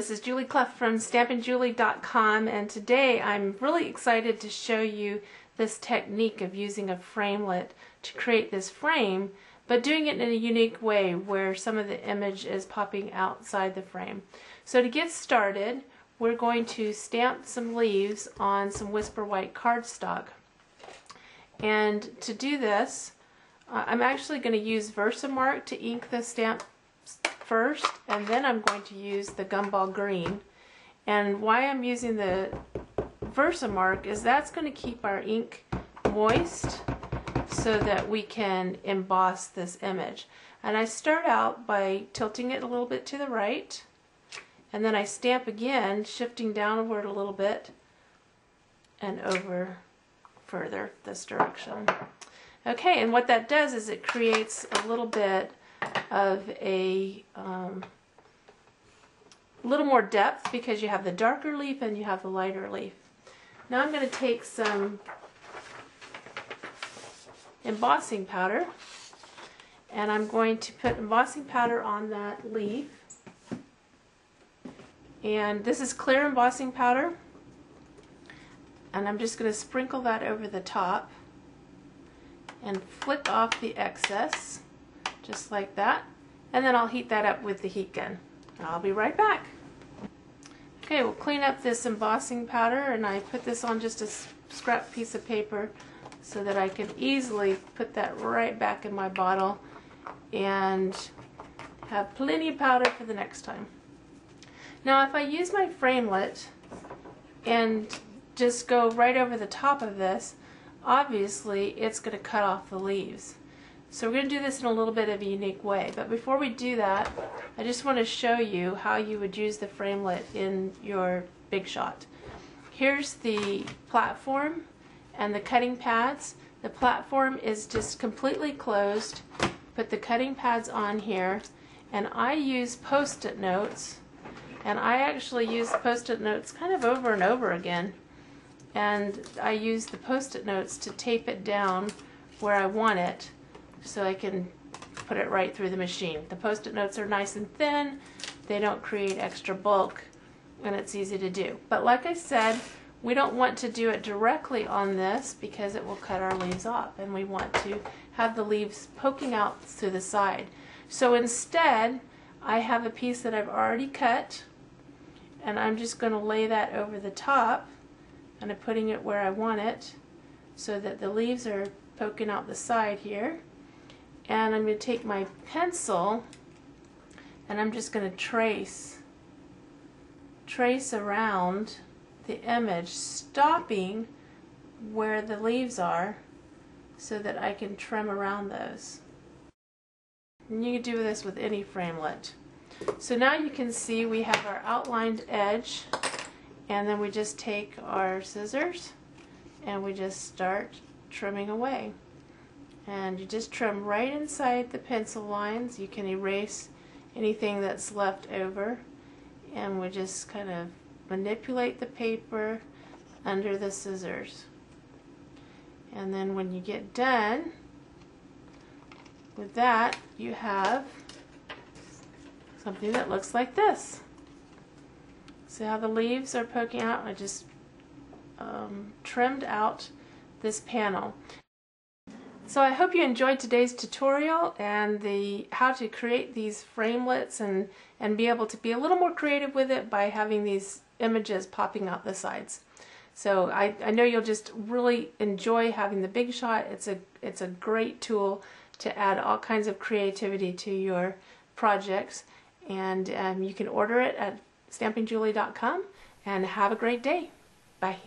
this is Julie Clough from stampinjulie.com, and today I'm really excited to show you this technique of using a framelit to create this frame, but doing it in a unique way where some of the image is popping outside the frame. So to get started, we're going to stamp some leaves on some Whisper White cardstock. And to do this, I'm actually going to use Versamark to ink the stamp first, and then I'm going to use the Gumball Green. And why I'm using the Versamark is that's going to keep our ink moist so that we can emboss this image. And I start out by tilting it a little bit to the right, and then I stamp again, shifting downward a little bit and over further this direction. Okay, and what that does is it creates a little bit of a little more depth because you have the darker leaf and you have the lighter leaf. Now I'm going to take some embossing powder, and I'm going to put embossing powder on that leaf. And this is clear embossing powder, and I'm just going to sprinkle that over the top and flick off the excess just like that, and then I'll heat that up with the heat gun. I'll be right back. Okay, we'll clean up this embossing powder, and I put this on just a scrap piece of paper so that I can easily put that right back in my bottle and have plenty of powder for the next time. Now if I use my framelit and just go right over the top of this, obviously it's going to cut off the leaves. So we're going to do this in a little bit of a unique way. But before we do that, I just want to show you how you would use the framelit in your Big Shot. Here's the platform and the cutting pads. The platform is just completely closed. Put the cutting pads on here, and I use Post-it notes, and I actually use Post-it notes kind of over and over again. And I use the Post-it notes to tape it down where I want it, so I can put it right through the machine. The Post-it notes are nice and thin, they don't create extra bulk, and it's easy to do. But like I said, we don't want to do it directly on this because it will cut our leaves off, and we want to have the leaves poking out through the side. So instead, I have a piece that I've already cut, and I'm just going to lay that over the top, and I'm putting it where I want it so that the leaves are poking out the side here. And I'm going to take my pencil, and I'm just going to trace around the image, stopping where the leaves are so that I can trim around those. And you can do this with any framelit. So now you can see we have our outlined edge, and then we just take our scissors and we just start trimming away. And you just trim right inside the pencil lines. You can erase anything that's left over, and we just kind of manipulate the paper under the scissors. And then when you get done with that, you have something that looks like this. See how the leaves are poking out? I just trimmed out this panel. So I hope you enjoyed today's tutorial and how to create these framelits and be able to be a little more creative with it by having these images popping out the sides. So I know you'll just really enjoy having the Big Shot. It's a great tool to add all kinds of creativity to your projects, and you can order it at stampinjulie.com, and have a great day. Bye.